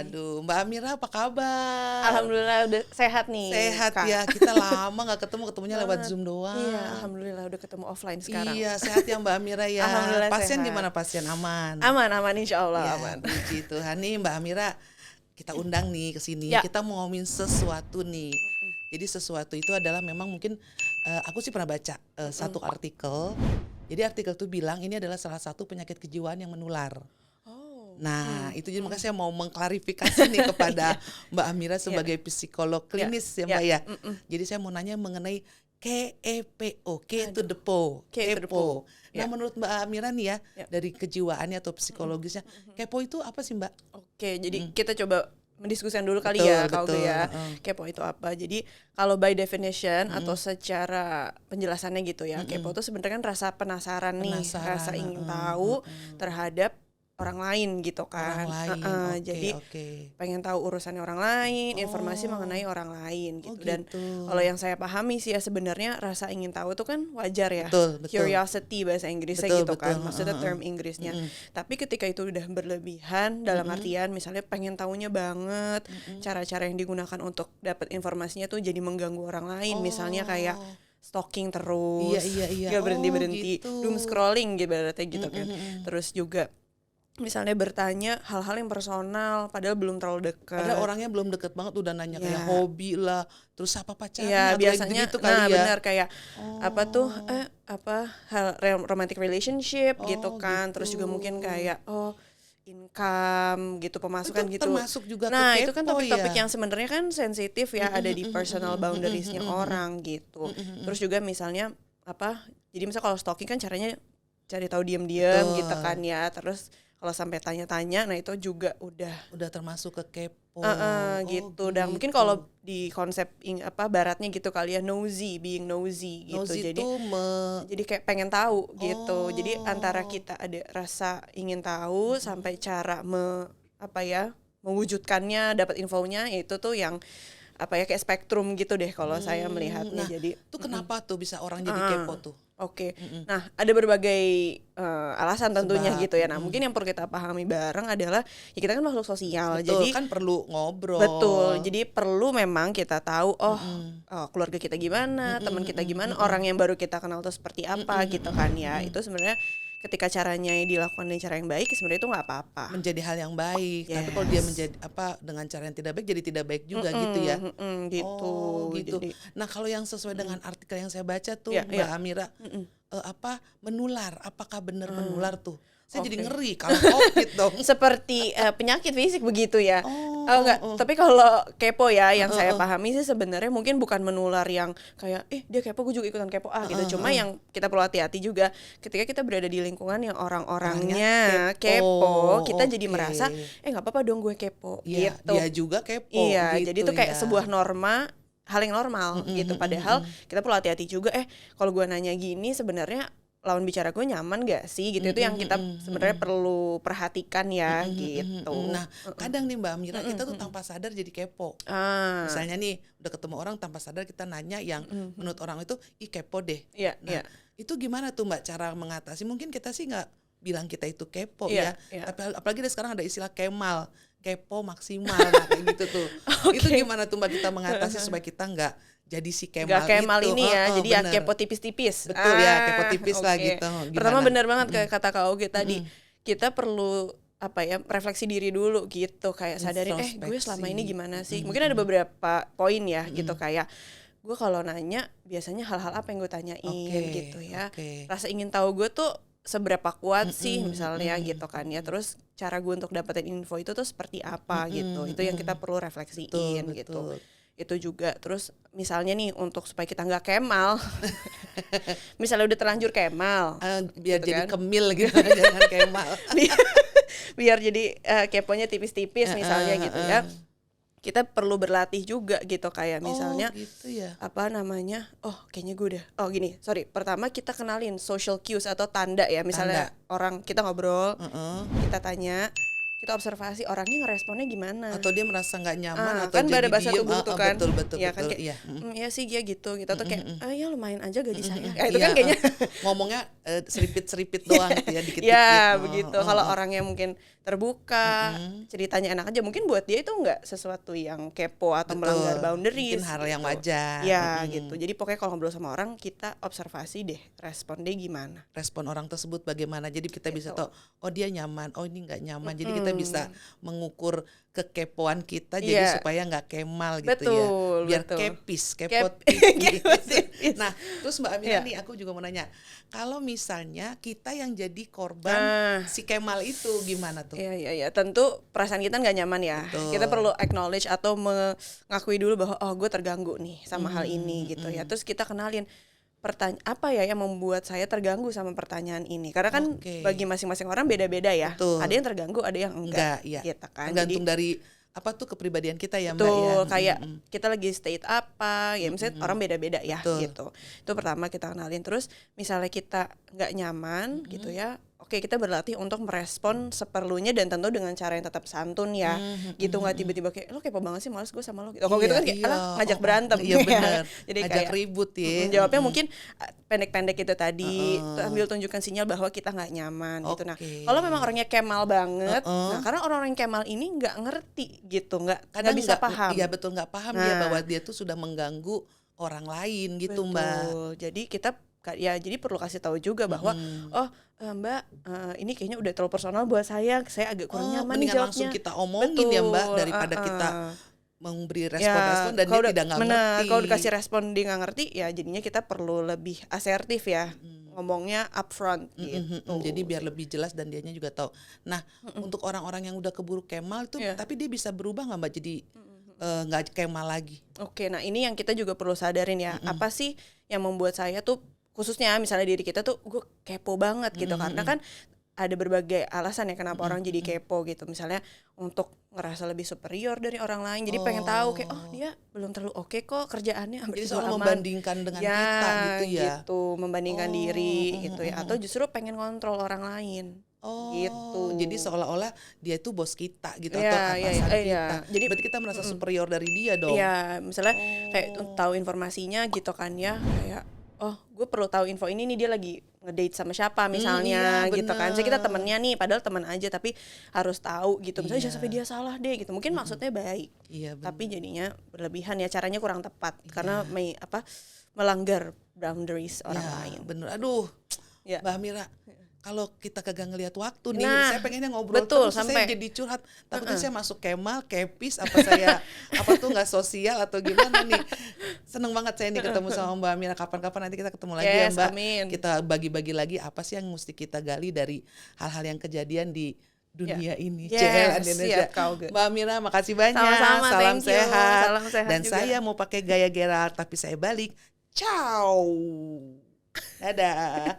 Aduh, Mbak Amira apa kabar? Alhamdulillah udah sehat nih. Sehat Kak. ya, kita lama nggak ketemu, ketemunya lewat Banget. Zoom doang. Iya, alhamdulillah udah ketemu offline sekarang. Iya, sehat ya Mbak Amira ya. Alhamdulillah Pasien sehat. gimana, pasien aman? Aman, insya Allah Ya, aman. puji Tuhan nih Mbak Amira, kita undang nih ke sini. Ya. Kita mau ngomongin sesuatu nih. Jadi sesuatu itu adalah memang mungkin aku sih pernah baca satu artikel. Jadi artikel itu bilang ini adalah salah satu penyakit kejiwaan yang menular. Nah, itu jadi makanya saya mau mengklarifikasi nih kepada Mbak Amira sebagai psikolog klinis ya Mbak ya. Jadi saya mau nanya mengenai KEPO, K to the Po, K to the kepo. Po. Nah, menurut Mbak Amira nih ya, Ya. dari kejiwaannya atau psikologisnya, kepo itu apa sih Mbak? Oke, jadi kita coba mendiskusikan dulu kali Betul, ya Kak betul, Auge ya. heeh. Kepo itu apa? Jadi kalau by definition atau secara penjelasannya gitu ya, kepo itu sebenarnya kan rasa penasaran nih, Penasaran, rasa ingin tahu terhadap orang lain gitu kan. Orang lain, oke, Jadi oke. pengen tahu urusannya orang lain, informasi mengenai orang lain gitu. Oh, Dan gitu. kalau yang saya pahami sih ya sebenarnya rasa ingin tahu itu kan wajar ya. Betul, betul. Curiosity bahasa Inggrisnya Betul, gitu kan. betul, Maksudnya term Inggrisnya. Tapi ketika itu udah berlebihan dalam artian misalnya pengen tahunya banget, cara-cara yang digunakan untuk dapat informasinya tuh jadi mengganggu orang lain. Misalnya kayak stalking terus, Iya. gak berhenti-berhenti, Oh, gitu. doom scrolling gitu berarti gitu kan. Terus juga misalnya bertanya hal-hal yang personal padahal belum terlalu dekat. Padahal orangnya belum deket banget udah nanya kayak Iya. hobi lah, terus apa pacarnya, Iya, atau biasanya gitu kali ya. benar kayak apa tuh romantic relationship gitu Oh, kan. Terus juga gitu. mungkin kayak income gitu, pemasukan Itu gitu. termasuk juga ke Nah, itu kan kepo topik-topik ya? yang sebenarnya kan sensitif ya, ada di personal boundariesnya orang gitu. Terus juga misalnya jadi misal kalau stalking kan caranya cari tahu diam-diam Betul. gitu kan ya. Terus kalau sampai tanya-tanya, nah itu juga udah Udah termasuk ke kepo. gitu. Dan mungkin kalau di konsep baratnya gitu kali ya, being nosy gitu. Nosy Jadi itu jadi kayak pengen tahu gitu. Jadi antara kita ada rasa ingin tahu sampai cara mewujudkannya, dapat infonya, itu tuh yang kayak spektrum gitu deh kalau saya melihatnya. Nah, Jadi itu kenapa tuh bisa orang jadi kepo tuh? Oke. Nah, ada berbagai alasan tentunya Sebab, gitu ya. Nah, mungkin yang perlu kita pahami bareng adalah ya kita kan makhluk sosial. Betul, Jadi kan perlu ngobrol. betul. Jadi perlu memang kita tahu keluarga kita gimana, teman kita gimana, orang yang baru kita kenal tuh seperti apa gitu kan ya. Itu sebenarnya ketika caranya dilakukan dengan cara yang baik sebenarnya itu nggak apa-apa. Menjadi hal yang baik. Tapi kalau dia menjadi dengan cara yang tidak baik jadi tidak baik juga gitu ya. Gitu. Oh, gitu. Jadi, Nah, kalau yang sesuai dengan artikel yang saya baca tuh Iya, Mbak iya. Amira, menular? Apakah benar menular tuh? Saya jadi Oke. ngeri kalau COVID dong. seperti penyakit fisik begitu ya. Enggak, oh. tapi kalau kepo ya yang saya pahami sih sebenarnya mungkin bukan menular yang kayak dia kepo gue juga ikutan kepo gitu. Cuma yang kita perlu hati-hati juga ketika kita berada di lingkungan yang orang-orangnya kepo, kita jadi merasa nggak apa-apa dong gue kepo Iya, gitu. dia juga kepo Iya, gitu jadi itu kayak ya. sebuah norma, hal yang normal gitu. Padahal kita perlu hati-hati juga kalau gue nanya gini sebenarnya lawan bicara gue nyaman gak sih gitu. Itu yang kita sebenarnya perlu perhatikan ya gitu. Nah, kadang nih Mbak Amira kita tuh tanpa sadar jadi kepo. Misalnya nih udah ketemu orang tanpa sadar kita nanya yang menurut orang itu kepo deh. Iya, Nah, iya. itu gimana tuh Mbak cara mengatasi? Mungkin kita sih nggak bilang kita itu kepo Iya, ya. iya. Tapi apalagi sekarang ada istilah kemal, kepo maksimal nah, kayak gitu tuh. Itu gimana tuh Mbak kita mengatasi supaya kita nggak jadi si kemal Gak kemal itu. ini ya, jadi bener. ya kepo tipis-tipis. Betul ya, kepo tipis lah oke. gitu. Pertama Gimana? benar banget kayak kata Kak Auge tadi, kita perlu refleksi diri dulu gitu, kayak sadarin gue selama ini gimana sih. Mungkin ada beberapa poin ya gitu, kayak gue kalau nanya biasanya hal-hal apa yang gue tanyain gitu ya. Rasa ingin tahu gue tuh seberapa kuat sih misalnya gitu kan ya. Terus cara gue untuk dapetin info itu tuh seperti apa gitu. Itu yang kita perlu refleksiin gitu. Itu juga. Terus misalnya nih untuk supaya kita nggak kemal misalnya udah terlanjur kemal Biar gitu jadi kan. kemil gitu jangan kemal. biar jadi keponya tipis-tipis misalnya gitu ya. Kita perlu berlatih juga gitu, kayak misalnya gitu ya. kayaknya gue udah gini, pertama kita kenalin social cues atau tanda ya. Misalnya orang kita ngobrol, kita tanya kita observasi orangnya ngeresponnya gimana. Atau dia merasa nggak nyaman atau Kan jadi ada bahasa diem. tubuh tuh kan. Betul betul Ya betul. kan kayak, Iya. iya sih dia gitu. Kita tuh kayak, ya lumayan aja gaji saya. Itu Iya, kan kayaknya. ngomongnya seripit-seripit doang gitu ya, dikit-dikit. Ya begitu. Kalau orangnya mungkin terbuka, ceritanya enak aja. Mungkin buat dia itu nggak sesuatu yang kepo atau melanggar boundaries. Mungkin hal yang gitu. wajar. Ya gitu. Jadi pokoknya kalau ngobrol sama orang kita observasi deh respon dia gimana. Respon orang tersebut bagaimana, jadi kita bisa Gitu. tahu oh dia nyaman, oh ini nggak nyaman, jadi kita bisa mengukur kekepoan kita jadi supaya nggak kemal gitu ya, biar betul. kepot Kepot tipis. Nah terus Mbak Amira nih aku juga mau nanya, kalau misalnya kita yang jadi korban si kemal itu gimana tuh? Iya. Tentu perasaan kita nggak nyaman ya. Betul. Kita perlu acknowledge atau mengakui dulu bahwa oh gue terganggu nih sama hal ini gitu ya. Terus kita kenalin apa ya yang membuat saya terganggu sama pertanyaan ini. Karena kan bagi masing-masing orang beda-beda ya. Betul. Ada yang terganggu, ada yang enggak ya. gitu kan. Tergantung dari apa tuh kepribadian kita ya Mbak betul, ya. kayak kita lagi state apa, ya misalnya orang beda-beda ya gitu. Itu pertama kita kenalin. Terus misalnya kita nggak nyaman gitu ya, oke kita berlatih untuk merespon seperlunya dan tentu dengan cara yang tetap santun ya. Gitu, nggak tiba-tiba kayak lo kepo banget sih, males gue sama lo gitu. Kalau gitu kan kayak ngajak berantem. Iya benar. Jadi ngajak kayak ribut ya. Jawabnya mungkin pendek-pendek itu tadi, ambil tunjukkan sinyal bahwa kita nggak nyaman gitu. Nah kalau memang orangnya kemal banget, nah karena orang-orang yang kemal ini nggak ngerti gitu, nggak bisa paham. Iya betul, nggak paham dia bahwa dia tuh sudah mengganggu orang lain gitu betul. Mbak. Jadi kita jadi perlu kasih tahu juga bahwa Mbak ini kayaknya udah terlalu personal buat saya agak kurang nyaman nih jawabnya. Langsung kita omongin ya Mbak, daripada kita memberi respon-respon dan dia tidak ngerti. Kalau dikasih respon dia nggak ngerti, ya jadinya kita perlu lebih asertif ya, ngomongnya upfront gitu. Jadi biar lebih jelas dan dianya juga tahu. Nah untuk orang-orang yang udah keburu kemal itu, tapi dia bisa berubah nggak Mbak jadi nggak kemal lagi? Oke, nah ini yang kita juga perlu sadarin ya. Apa sih yang membuat saya tuh, khususnya misalnya diri kita tuh gue kepo banget gitu, karena kan ada berbagai alasan ya kenapa orang jadi kepo gitu. Misalnya untuk ngerasa lebih superior dari orang lain, jadi pengen tahu kayak dia belum terlalu oke kok kerjaannya, jadi selalu membandingkan dengan kita gitu ya, gitu, membandingkan diri gitu ya, atau justru pengen kontrol orang lain. Gitu. Jadi seolah-olah dia itu bos kita gitu, atau atasan kita. Jadi berarti kita merasa superior dari dia dong. Iya, misalnya kayak tahu informasinya gitu kan ya, kayak gue perlu tahu info ini nih, dia lagi ngedate sama siapa misalnya gitu kan. Jadi kita temennya nih, padahal teman aja tapi harus tahu gitu. Misalnya jangan sampai dia salah deh gitu. Mungkin maksudnya baik, tapi jadinya berlebihan ya, caranya kurang tepat karena melanggar boundaries orang lain. Bener, aduh Mbak Mira. Kalau kita kagak ngelihat waktu nih, saya pengennya ngobrol betul, terus, sampai saya jadi curhat. Takutnya saya masuk kemal, kepis, apa saya nggak sosial atau gimana nih. Seneng banget saya nih ketemu sama Mbak Mira. Kapan-kapan nanti kita ketemu lagi ya Mbak. Amin. Kita bagi-bagi lagi apa sih yang mesti kita gali dari hal-hal yang kejadian di dunia ini. Yes, Indonesia. Mbak Mira, makasih banyak. Sama-sama, Salam sehat. Salam sehat Dan juga. saya mau pakai gaya Gerald, tapi saya balik. Ciao. Dadah.